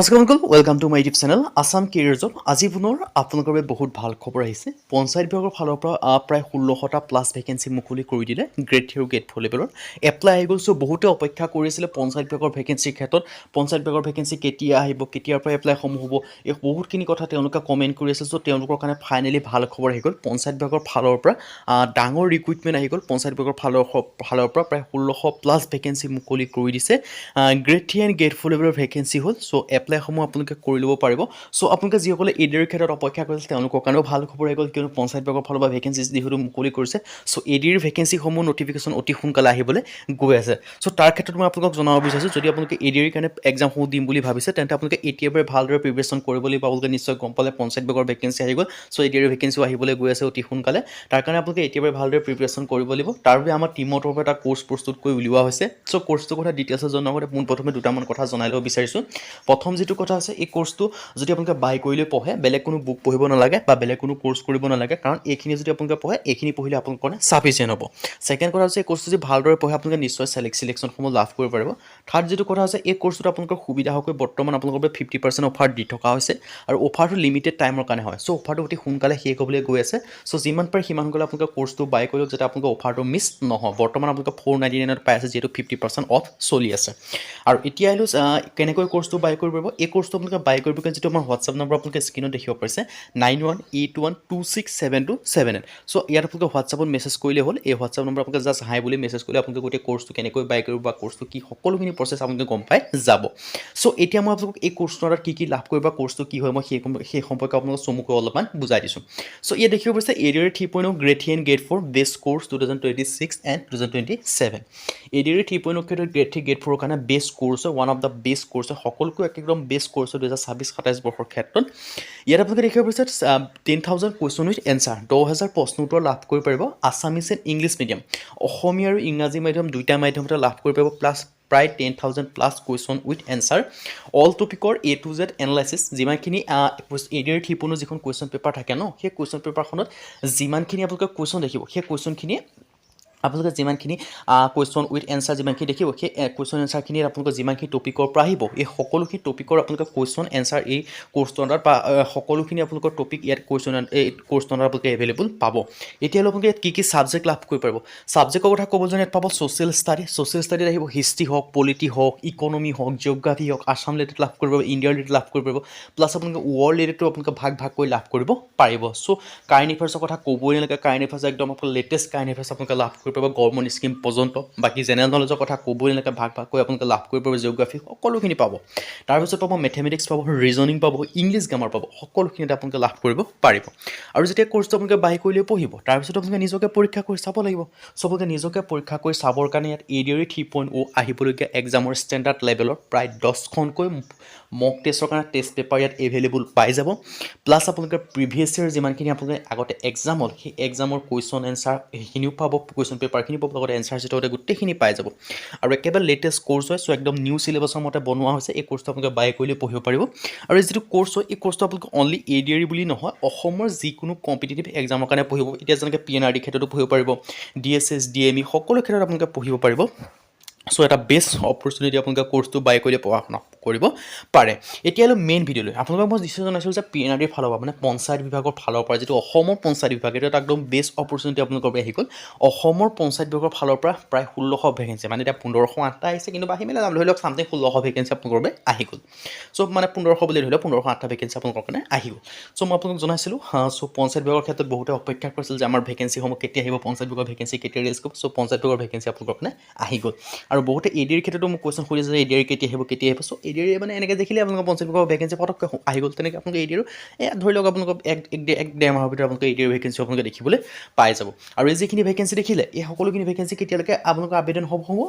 নমস্কাৰ uncle, welcome to my YouTube channel Assam কেৰিয়াৰ্ছত। আজি পুনৰ আপোনালোকৰ বাবে বহুত ভাল খবৰ আহিছে। পঞ্চায়ত বিভাগৰ ফালৰ পৰা প্ৰায় 16টা প্লাছ ভেকেঞ্চি মুকলি কৰি দিলে গ্ৰেড 3 আৰু গ্ৰেড 4 লেভেলৰ। এপ্লাই আহি গ'ল। চ' বহুতে অপেক্ষা কৰিছিলে পঞ্চায়ত বিভাগৰ ভেকেঞ্চিৰ ক্ষেত্ৰত। পঞ্চায়ত বিভাগৰ ভেকেঞ্চি কেতিয়া আহিব, কেতিয়াৰ পৰা এপ্লাইসমূহ হ'ব, এই বহুতখিনি কথা তেওঁলোকে কমেণ্ট কৰি আছে। চ' তেওঁলোকৰ কাৰণে ফাইনেলি ভাল খবৰ আহি গ'ল। পঞ্চায়ত বিভাগৰ ফালৰ পৰা ডাঙৰ ৰিক্ৰুইটমেণ্ট আহি গ'ল। পঞ্চায়ত বিভাগৰ ফালৰ পৰা প্ৰায় 1600 প্লাছ ভেকেঞ্চি মুকলি কৰি দিছে। গ্ৰেড 3 এণ্ড গ্ৰেড 4 লেভেলৰ ভেকেঞ্চি হ'ল। চ' এপ্লাইসমূহ আপোনালোকে কৰি ল'ব পাৰিব। চ' আপোনালোকে যিসকলে এডিআৰ ক্ষেত্ৰত অপেক্ষা কৰিছিল তেওঁলোকৰ কাৰণেও ভাল খবৰ আহি গ'ল, কিয়নো পঞ্চায়ত বিভাগৰ ফালৰ পৰা ভেকেঞ্চি যিহেতু মুকলি কৰিছে। চ' এডিআৰ ভেকেঞ্চিসমূহ নটিফিকেশ্যন অতি সোনকালে আহিবলৈ গৈ আছে। চ' তাৰ ক্ষেত্ৰত মই আপোনালোকক জনাব বিচাৰিছোঁ, যদি আপোনালোকে এডিআৰ কাৰণে এক্সামসমূহ দিম বুলি ভাবিছে তেন্তে আপোনালোকে এতিয়াৰ পৰাই ভালদৰে প্ৰিপেৰেশ্যন কৰিব লাগিব। আপোনালোকে নিশ্চয় গম পালে পঞ্চায়ত বিভাগৰ ভেকেঞ্চি আহি গ'ল। চ' এডিআৰ ভেকেঞ্চিও আহিবলৈ গৈ আছে অতি সোনকালে। তাৰ কাৰণে আপোনালোকে এতিয়াৰ পৰাই ভালদৰে প্ৰিপেৰেশ্যন কৰিব লাগিব। তাৰ বাবে আমাৰ টীমৰ তৰফৰ পৰা এটা কোৰ্চ প্ৰস্তুত কৰি উলিওৱা হৈছে। চ' কোৰ্চটোৰ কথা ডিটেইলছত জনাৰ আগতে পোনপ্ৰথমে দুটামান কথা জনাই ল'ব বিচাৰিছোঁ। প্ৰথম যিটো কথা আছে, এই কোৰ্চটো যদি আপোনালোকে বাই কৰি লৈ পঢ়ে, বেলেগ কোনো বুক পঢ়িব নালাগে বা বেলেগ কোনো কোৰ্চ কৰিব নালাগে, কাৰণ এইখিনি যদি আপোনালোকে পঢ়ে এইখিনি পঢ়িলে আপোনালোকৰ কাৰণে চাফিচিয়েণ্ট হ'ব। ছেকেণ্ড কথা হৈছে, এই কোৰ্চটো যদি ভালদৰে পঢ়ে আপোনালোকে নিশ্চয় চিলেকশ্যনসমূহ লাভ কৰিব পাৰিব। থাৰ্ড যিটো কথা আছে, এই কোৰ্চটোত আপোনালোকৰ সুবিধা হোৱাকৈ বৰ্তমান আপোনালোকৰ বাবে 50% অফাৰ দি থকা হৈছে, আৰু অফাৰটো লিমিটেড টাইমৰ কাৰণে হয়। চ' অফাৰটো অতি সোনকালে শেষ হ'বলৈ গৈ আছে। চ' যিমান পাৰে সিমান সোনকালে আপোনালোকে কোৰ্চটো বাই কৰি লওক, যাতে আপোনালোকৰ অফাৰটো মিছ নহয়। বৰ্তমান আপোনালোকে 499 পাই আছে, যিহেতু 50% অফ চলি আছে। আৰু এতিয়া আহিলোঁ কেনেকৈ কোৰ্চটো বাই কৰিব পাৰিব। এই কোৰ্চটো আপোনালোকে বাই কৰিব কাৰণে যিটো আমাৰ হোৱাটছআপ নম্বৰ আপোনালোকে স্ক্ৰীনত দেখিব পাৰিছে 9181267278। চ' ইয়াত আপোনালোকে হোৱাটছআপত মেছেজ কৰিলে হ'ল। এই হোৱাটছআপ নম্বৰ আপোনালোকে জাষ্ট হাই বুলি মেছেজ কৰিলে আপোনালোকে গোটেই কোৰ্চটো কেনেকৈ বাই কৰিব বা কোৰ্চটো কি সকলোখিনি প্ৰচেছ আপোনালোকে গম পাই যাব। চ' এতিয়া মই আপোনালোকক এই কোৰ্চটোৰ দ্বাৰা কি লাভ কৰিব বা কোৰ্চটো কি হয় মই সেই সম্পৰ্কে আপোনালোকক চমুকৈ অলপমান বুজাই দিছোঁ। চ' ইয়াত দেখিব পাৰিছে ADR 3.0 grade 3 and grade 4 best course 2026 and 2027। ADR 3.0 ক্ষেত্ৰত গ্ৰেড 3 গ্ৰেড 4ৰ কাৰণে বেষ্ট কোৰ্চ হয়, one of the best course হয়, সকলোকৈ একদম বেষ্ট কোৰ্চ হয় 2026-27 বৰ্ষৰ ক্ষেত্ৰত। ইয়াত আপোনালোকে দেখিব পাৰিছে 10,000 কুৱেশ্যন উইথ এনচাৰ, 10,000 প্ৰশ্ন উত্তৰ লাভ কৰিব পাৰিব। আছামিজ এণ্ড ইংলিছ মিডিয়াম, অসমীয়া আৰু ইংৰাজী মাধ্যম দুইটা মাধ্যমতে লাভ কৰিব পাৰিব। প্লাছ প্ৰায় 10,000 plus question with answer, all টপিকৰ A to Z এনালাইচিছ। যিমানখিনি এডিআৰ 3.0 যিখন কুৱেশ্যন পেপাৰ থাকে ন, সেই কুৱেশ্যন পেপাৰখনত যিমানখিনি আপোনালোকে কুৱেশ্যন দেখিব, সেই কুৱেশ্যনখিনি আপোনালোকে যিমানখিনি কুৱেশ্যন উইথ এনচাৰ যিমানখিনি দেখিব, সেই কুৱেশ্যন এনচাৰখিনিত আপোনালোকে যিমানখিনি টপিকৰ পৰা আহিব, এই সকলোখিনি টপিকৰ আপোনালোকে কুৱেশ্যন এনচাৰ এই কোৰ্চটোৰ আণ্ডাৰত বা সকলোখিনি আপোনালোকৰ টপিক ইয়াত এই কোৰ্চটোৰ আণ্ডাৰত আপোনালোকে এভেইলেবল পাব। এতিয়ালৈ আপোনালোকে ইয়াত কি ছাবজেক্ট লাভ কৰিব পাৰিব। ছাবজেক্টৰ কথা ক'বলৈ যাওঁতে ইয়াত পাব ছ'চিয়েল ষ্টাডিত আহিব হিষ্ট্ৰী হওক, পলিটি হওক, ইকনমি হওক, জিঅ'গ্ৰাফী হওক, আছাম ৰিলেটেড লাভ কৰিব পাৰিব, ইণ্ডিয়া ৰিলেটেড লাভ কৰিব পাৰিব, প্লাছ আপোনালোকে ৱৰ্ল্ড ৰিলেটেডটো আপোনালোকে ভাগ কৰি লাভ কৰিব পাৰিব। চ' কাৰেণ্ট এফেয়াৰ্ছৰ কথা ক'বই নালাগে, কাৰেণ্ট এফেয়াৰ্ছ একদম আপোনালোকে লেটেষ্ট কাৰেণ্ট এফেয়াৰ্ছ আপোনালোকে লাভ কৰিব পাৰিব গভৰ্ণমেণ্ট স্কিম পৰ্যন্ত। বাকী জেনেৰেল নলেজৰ কথা ক'বই নালাগে, ভাগ কৰি আপোনালোকে লাভ কৰিব পাৰিব, জিঅ'গ্ৰাফী সকলোখিনি পাব। তাৰপিছত পাব মেথমেটিক্স পাব, ৰিজনিং পাব, ইংলিছ গ্ৰামাৰ পাব, সকলোখিনিতে আপোনালোকে লাভ কৰিব পাৰিব। আৰু যেতিয়া কোৰ্চটো আপোনালোকে বাই কৰিলৈ পঢ়িব, তাৰপিছত আপোনালোকে নিজকে পৰীক্ষা কৰি চাব লাগিব। চ' আপোনালোকে নিজকে পৰীক্ষা কৰি চাবৰ কাৰণে ইয়াত এডিআৰ 3.0 আহিবলগীয়া এক্সামৰ ষ্টেণ্ডাৰ্ড লেভেলৰ প্ৰায় 10খনকৈ মক টেষ্টৰ কাৰণে টেষ্ট পেপাৰ ইয়াত এভেইলেবল পাই যাব। প্লাছ আপোনালোকে প্ৰিভিয়াছ ইয়েৰ যিমানখিনি আপোনালোকে আগতে এক্সাম হ'ল, সেই এক্সামৰ কুৱেশ্যন এনচাৰ সেইখিনিও পাব, কুৱেশ্যন পেপাৰখিনি পাব, লগতে এনচাৰ চিটতে গোটেইখিনি পাই যাব। আৰু একেবাৰে লেটেষ্ট কোৰ্চ হয়। চ' একদম নিউ চিলেবাছৰ মতে বনোৱা হৈছে। এই কোৰ্চটো আপোনালোকে বাই কৰিলে পঢ়িব পাৰিব। আৰু এই যিটো কোৰ্চ হয়, এই কোৰ্চটো আপোনালোকে অনলি এডিআৰ বুলি নহয়, অসমৰ যিকোনো কম্পিটিটিভ এক্সামৰ কাৰণে পঢ়িব। এতিয়া যেনেকৈ PNRD ক্ষেত্ৰতো পঢ়িব পাৰিব, DSS DME সকলো ক্ষেত্ৰত আপোনালোকে পঢ়িব পাৰিব। চ' এটা বেষ্ট অপৰচুনিটি আপোনালোকে কোৰ্চটো বাই কৰিলে পঢ়া শুনা কৰিব পাৰে। এতিয়ালৈ মেইন ভিডিঅ'লৈ আপোনালোকক মই নিশ্চয় জনাইছোঁ যে PNRDৰ ফালৰ পৰা মানে পঞ্চায়ত বিভাগৰ ফালৰ পৰা যিটো অসমৰ পঞ্চায়ত বিভাগ, এইটো এটা একদম বেষ্ট অপৰচুনিটি আপোনালোকৰ বাবে আহি গ'ল। অসমৰ পঞ্চায়ত বিভাগৰ ফালৰ পৰা প্ৰায় 1600 ভেকেঞ্চি, মানে এতিয়া 1508টা আহিছে, কিন্তু বাঢ়ি মেলি ধৰি লওক চামথিং 1600 ভেকেঞ্চি আপোনালোকৰ বাবে আহি গ'ল। চ' মানে 1500 বুলি ধৰি লওক 1508টা ভেকেঞ্চি আপোনালোকৰ কাৰণে আহি গ'ল। চ' মই আপোনালোকক জনাইছিলোঁ। চ' পঞ্চায়ত বিভাগৰ ক্ষেত্ৰত বহুতে অপেক্ষা কৰিছিল যে আমাৰ ভেকেঞ্চিসমূহ কেতিয়া আহিব, পঞ্চায়ত বিভাগৰ ভেকেঞ্চি কেতিয়া ৰিলিজ কৰিব। চ' পঞ্চায়ত বিভাগৰ ভেকেঞ্চি আপোনালোকৰ কাৰণে আহি গ'ল। আৰু বহুতে এডিআৰ ক্ষেত্ৰতো মোক কুৱেশ্যন সুধিছে যে এডিআৰ কেতিয়া আহিব। চ' এডিআৰ মানে এনেকৈ দেখিলে আপোনালোকৰ পঞ্চায়ত বিভাগৰ ভেকেঞ্চি পটককৈ আহি গ'ল। তেনেকৈ আপোনালোকে এডিআৰ ধৰি লওক আপোনালোকক এক ডেৰ মাহৰ ভিতৰত আপোনালোকে এডিআৰ ভেকেঞ্চি আপোনালোকে দেখিবলৈ পাই যাব। আৰু এই যিখিনি ভেকেঞ্চি দেখিলে, এই সকলোখিনি ভেকেঞ্চি কেতিয়ালৈকে আপোনালোকৰ আবেদন হ'ব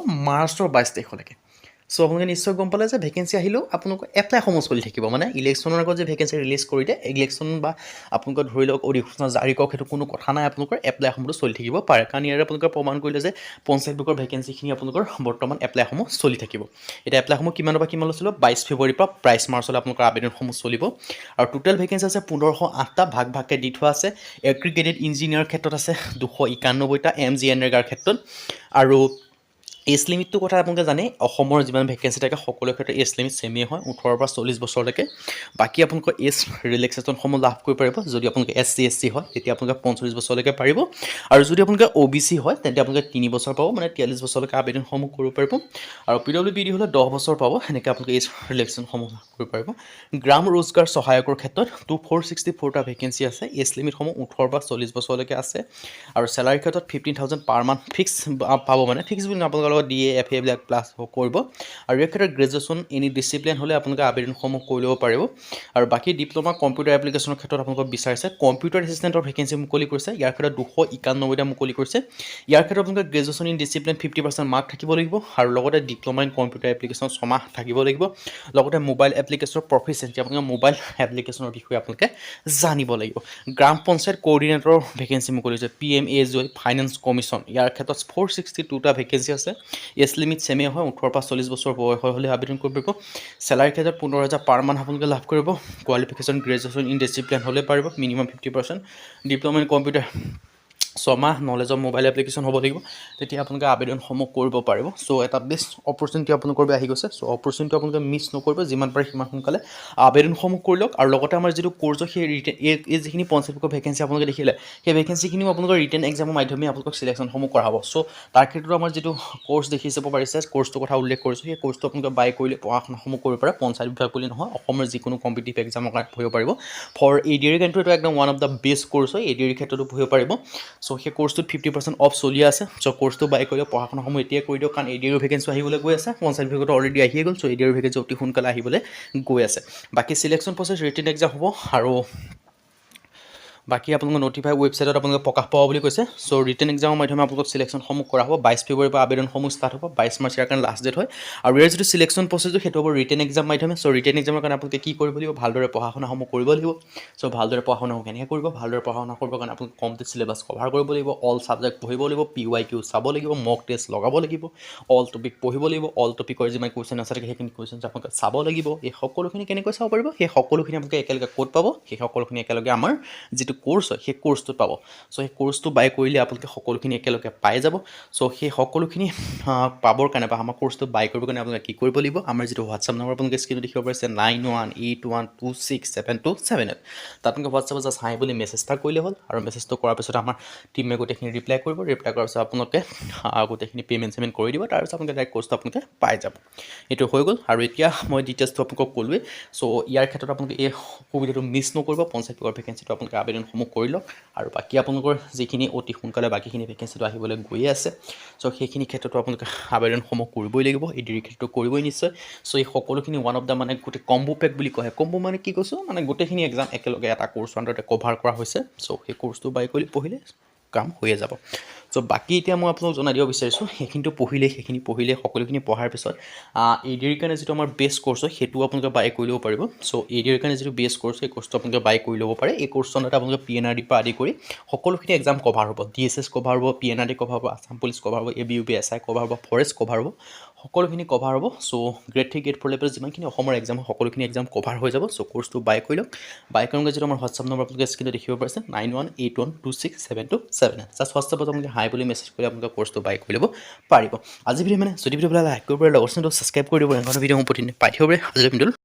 মাৰ্চৰ 22 তাৰিখলৈকে। চ' আপোনালোকে নিশ্চয় গম পালে যে ভেকেঞ্চি আহিলেও আপোনালোকৰ এপ্লাইসমূহ চলি থাকিব। মানে ইলেকশ্যনৰ আগত যে ভেকেঞ্চি ৰিলিজ কৰি দিয়ে, ইলেকশ্যন বা আপোনালোকৰ ধৰি লওক অধিসূচনা জাৰি কৰক, সেইটো কোনো কথা নাই, আপোনালোকৰ এপ্লাইসমূহতো চলি থাকিব পাৰে। কাৰণ ইয়াৰে আপোনালোকে প্ৰমাণ কৰিলে যে পঞ্চায়ত বিভাগৰ ভেকেঞ্চিখিনি আপোনালোকৰ বৰ্তমান এপ্লাইসমূহ চলি থাকিব। এতিয়া এপ্লাইসমূহ কিমানৰ পৰা কিমানলৈ চলিব, 22 ফেব্ৰুৱাৰীৰ পৰা 22 মাৰ্চলৈ আপোনালোকৰ আবেদনসমূহ চলিব। আৰু টোটেল ভেকেঞ্চি আছে 1508টা, ভাগকৈ দি থোৱা আছে। এগ্ৰিগেটেড ইঞ্জিনিয়াৰৰ ক্ষেত্ৰত আছে 291টা, MG NREGAৰ ক্ষেত্ৰত। আৰু এজ লিমিটটোৰ কথা আপোনালোকে জানে অসমৰ যিমান ভেকেঞ্চি থাকে সকলো ক্ষেত্ৰত এজ লিমিট ছেমেই হয় 18 পৰা 40 বছৰলৈকে বাকী আপোনালোকৰ এজ ৰিলেক্সেশ্যনসমূহ লাভ কৰিব পাৰিব যদি আপোনালোকে SC হয় তেতিয়া আপোনালোকে 45 বছৰলৈকে পাৰিব আৰু যদি আপোনালোকে OBC হয় তেন্তে আপোনালোকে 3 বছৰ পাব মানে 43 বছৰলৈকে আবেদনসমূহ কৰিব পাৰিব আৰু PWBD হ'লে 10 বছৰ পাব সেনেকৈ আপোনালোকে এজ ৰিলেক্সেশ্যনসমূহ লাভ কৰিব পাৰিব গ্ৰাম ৰোজগাৰ সহায়কৰ ক্ষেত্ৰত 464টা ভেকেঞ্চি আছে এজ লিমিটসমূহ 18 পৰা 40 বছৰলৈকে আছে আৰু চেলাৰী ক্ষেত্ৰত 15,000 পাৰ মান্থ ফিক্স পাব মানে ফিক্স বুলি আপোনালোকৰ লগত DA FA এইবিলাক প্লাছ কৰিব আৰু ইয়াৰ ক্ষেত্ৰত গ্ৰেজুৱেশ্যন এনি ডিচিপ্লিন হ'লে আপোনালোকে আবেদনসমূহ কৰি ল'ব পাৰিব আৰু বাকী ডিপ্ল'মা কম্পিউটাৰ এপ্লিকেশ্যনৰ ক্ষেত্ৰত আপোনালোকক বিচাৰিছে কম্পিউটাৰ এছিষ্টেণ্টৰ ভেকেঞ্চি মুকলি কৰিছে ইয়াৰ ক্ষেত্ৰত 291টা মুকলি কৰিছে ইয়াৰ ক্ষেত্ৰত আপোনালোকে গ্ৰেজুৱেশ্যন ইন ডিচিপ্লিন 50% মাৰ্ক থাকিব লাগিব আৰু লগতে ডিপ্ল'মা ইন কম্পিউটাৰ এপ্লিকেশ্যন 6 মাহ থাকিব লাগিব লগতে মোবাইল এপ্লিকেশ্যনৰ প্ৰফিচিয়েঞ্চি আপোনালোকে মোবাইল এপ্লিকেশ্যনৰ বিষয়ে আপোনালোকে জানিব লাগিব গ্ৰাম পঞ্চায়ত কোঅৰ্ডিনেটৰৰ ভেকেঞ্চি মুকলি হৈছে PMAJ ফাইনেন্স কমিশ্যন ইয়াৰ ক্ষেত্ৰত 462টা ভেকেঞ্চি আছে এজ লিমিট ছেমে হয় 18 পৰা 40 বছৰ বয়স হ'লে আবেদন কৰিব পাৰিব চেলাৰী ক্ষেত্ৰত 15,000 পাৰ মান্থ আপোনালোকে লাভ কৰিব কোৱালিফিকেশ্যন গ্ৰেজুৱেশ্যন ইন ডিচিপ্লিন হ'লে পাৰিব মিনিমাম 50% ডিপ্ল'মা ইন কম্পিউটাৰ 6 মাহ নলেজ অফ মোবাইল এপ্লিকেশ্যন হ'ব লাগিব তেতিয়া আপোনালোকে আবেদনসমূহ কৰিব পাৰিব চ' এটা বেষ্ট অপৰচুনিটি আপোনালোকৰ আহি গৈছে চ' অপৰচুনিটি আপোনালোকে মিছ নকৰিব যিমান পাৰে সিমান সোনকালে আবেদনসমূহ কৰি লওক আৰু লগতে আমাৰ যিটো কোৰ্ছৰ সেই এই যিখিনি পঞ্চায়তৰ ভেকেঞ্চি আপোনালোকে দেখিলে সেই ভেকেঞ্চিখিনিও আপোনালোকৰ ৰিটেন এক্সামৰ মাধ্যমে আপোনালোকক চিলেকশ্যনসমূহ কৰা হ'ব চ' তাৰ ক্ষেত্ৰত আমাৰ যিটো কোৰ্ছ দেখি যাব পাৰিছে কোৰ্ছটোৰ কথা উল্লেখ কৰিছোঁ সেই কোৰ্ছটো আপোনালোকে বাই কৰিলে পঢ়া শুনাসমূহ কৰিব পাৰে পঞ্চায়ত বিভাগ বুলি নহয় অসমৰ যিকোনো কম্পিটিটিভ এক্সামৰ কাৰণে পঢ়িব পাৰিব ফৰ ADR কাৰণেতো এইটো একদম one of the best course হয় ADR ক্ষেত্ৰতো পঢ়িব পাৰিব চ' সেই কোৰ্ছটোত 50% অফ চলি আছে চ' কোৰ্ছটো বাই কৰিলে পঢ়া শুনাসমূহ এতিয়াই কৰি দিয়ক কাৰণ ADR ভেকেঞ্চি আহিবলৈ গৈ আছে পঞ্চায়ত বিভাগতো অলৰেডি আহিয়ে গ'ল চ' ADR ভেকেঞ্চি অতি সোনকালে আহিবলৈ গৈ আছে বাকী চিলেকশ্যন প্ৰচেছ ৰিটেন এক্সাম হ'ব আৰু বাকী আপোনালোকৰ নটিফাই ৱেবছাইটত আপোনালোকে প্ৰকাশ পাব বুলি কৈছে চ' ৰিটেন এক্সামৰ মাধ্যমে আপোনালোকক চিলেকশ্যনসমূহ কৰা হ'ব 22 ফেব্ৰুৱাৰীৰ পৰা আবেদনসমূহ ষ্টাৰ্ট হ'ব 22 মাৰ্চ ইয়াৰ কাৰণে লাষ্ট ডেট হয় আৰু ইয়াৰ যিটো চিলেকশ্যন প্ৰচেছটো সেইটো হ'ব ৰিটেন এক্সাম মাধ্যমে চ' ৰিটেন এক্সামৰ কাৰণে আপোনালোকে কি কৰিব লাগিব ভালদৰে পঢ়া শুনাসমূহ কৰিব লাগিব চ' ভালদৰে পঢ়া শুনাসমূহ কেনেকৈ কৰিব ভালদৰে পঢ়া শুনা কৰিবৰ কাৰণে আপোনালোকে কমপ্লিট চিলেবাছ কভাৰ কৰিব লাগিব অল ছাবজেক্ট পঢ়িব লাগিব PYQ চাব লাগিব মক টেষ্ট লগাব লাগিব অল টপিক পঢ়িব লাগিব অল টপিকৰ যিমান কুৱেশ্যন আছে থাকে সেইখিনি কুৱেশ্যন আপোনালোকে চাব লাগিব এই সকলোখিনি কেনেকৈ চাব পাৰিব সেই সকলোখিনি আপোনালোকে একেলগে ক'ত পাব সেই সকলোখিনি একেলগে আমাৰ যিটো কোৰ্ছ হয় সেই কোৰ্ছটোত পাব চ' সেই কোৰ্ছটো বাই কৰিলে আপোনালোকে সকলোখিনি একেলগে পাই যাব চ' সেই সকলোখিনি পাবৰ কাৰণে বা আমাৰ কোৰ্ছটো বাই কৰিবৰ কাৰণে আপোনালোকে কি কৰিব লাগিব আমাৰ যিটো হোৱাটছআপ নম্বৰ আপোনালোকে স্ক্ৰীনত দেখিব পাৰিছে 9181267278 তাত আপোনালোকে হোৱাটছআপত জাষ্ট হাই বুলি মেছেজ এটা কৰিলে হ'ল আৰু মেছেজটো কৰাৰ পিছত আমাৰ টিমে গোটেইখিনি ৰিপ্লাই কৰিব ৰিপ্লাই কৰাৰ পিছত আপোনালোকে গোটেইখিনি পে'মেণ্ট কৰি দিব তাৰপিছত আপোনালোকে ডাইৰেক্ট কোৰ্ছটো আপোনালোকে পাই যাব এইটো হৈ গ'ল আৰু এতিয়া মই ডিটেইলছটো আপোনালোকক ক'লোৱে চ' ইয়াৰ ক্ষেত্ৰত আপোনালোকে এই সুবিধাটো মিছ নকৰিব পঞ্চায়ত বিভাগৰ ভেকেঞ্চিটো আপোনালোকে আবেদনসমূহ কৰি লওক আৰু বাকী আপোনালোকৰ যিখিনি অতি সোনকালে বাকীখিনি ভেকেঞ্চিটো আহিবলৈ গৈয়ে আছে চ' সেইখিনি ক্ষেত্ৰতো আপোনালোকে আবেদনসমূহ কৰিবই লাগিব ADR ক্ষেত্ৰতো কৰিবই নিশ্চয় চ' এই সকলোখিনি ওৱান অফ দ্য মানে গোটেই কম্বো পেক বুলি কয় কম্বো মানে কি কৈছোঁ মানে গোটেইখিনি এক্সাম একেলগে এটা কোৰ্ছৰ আণ্ডাৰতে কভাৰ কৰা হৈছে চ' সেই কোৰ্ছটো বাই কৰি পঢ়িলে কাম হৈয়ে যাব চ' বাকী এতিয়া মই আপোনালোক জনাই দিব বিচাৰিছোঁ সেইখিনিতো সেইখিনি পঢ়িলে সকলোখিনি পঢ়াৰ পিছত ADR কাৰণে যিটো আমাৰ বেষ্ট কোৰ্ছ হয় সেইটো আপোনালোকে বাই কৰি ল'ব পাৰিব চ' ADR কাৰণে যিটো বেষ্ট কোৰ্ছ সেই কোৰ্ছটো আপোনালোকে বাই কৰি ল'ব পাৰে এই কোৰ্ছটো আপোনালোকে PNRD পৰা আদি কৰি সকলোখিনি এক্সাম কভাৰ হ'ব DSS কভাৰ হ'ব PNRD কভাৰ হ'ব আছাম পুলিচ কভাৰ হ'ব ABUP SI কভাৰ হ'ব ফৰেষ্ট কভাৰ হ'ব সকলোখিনি কভাৰ হ'ব চ' গ্ৰেড 3 গ্ৰেড 4 লেভেল যিমানখিনি অসমৰ এক্সাম সকলোখিনি এক্সাম কভাৰ হৈ যাব চ' কোৰ্ছটো বাই কৰি লওক বাই কৰোঁগৈ যিটো আমাৰ হোৱাটছআপ নম্বৰ আপোনালোকে স্ক্ৰীণত দেখিব পাৰিছে 9181267278 জাষ্ট হোৱাটছআপত আপোনালোকে হাই বুলি মেছেজ কৰি আপোনালোকে কোৰ্ছটো বাই কৰি ল'ব পাৰিব আজি ভিডিঅ' মানে যদি ভিডিঅ' লাইক কৰিব পাৰে লগৰ ছাবস্ক্ৰাইব কৰি দিব এনেকুৱা ভিডিঅ' মোৰ প্ৰতিদিনে পাই থাকিব পাৰে আজিৰ ভিডিঅ'টো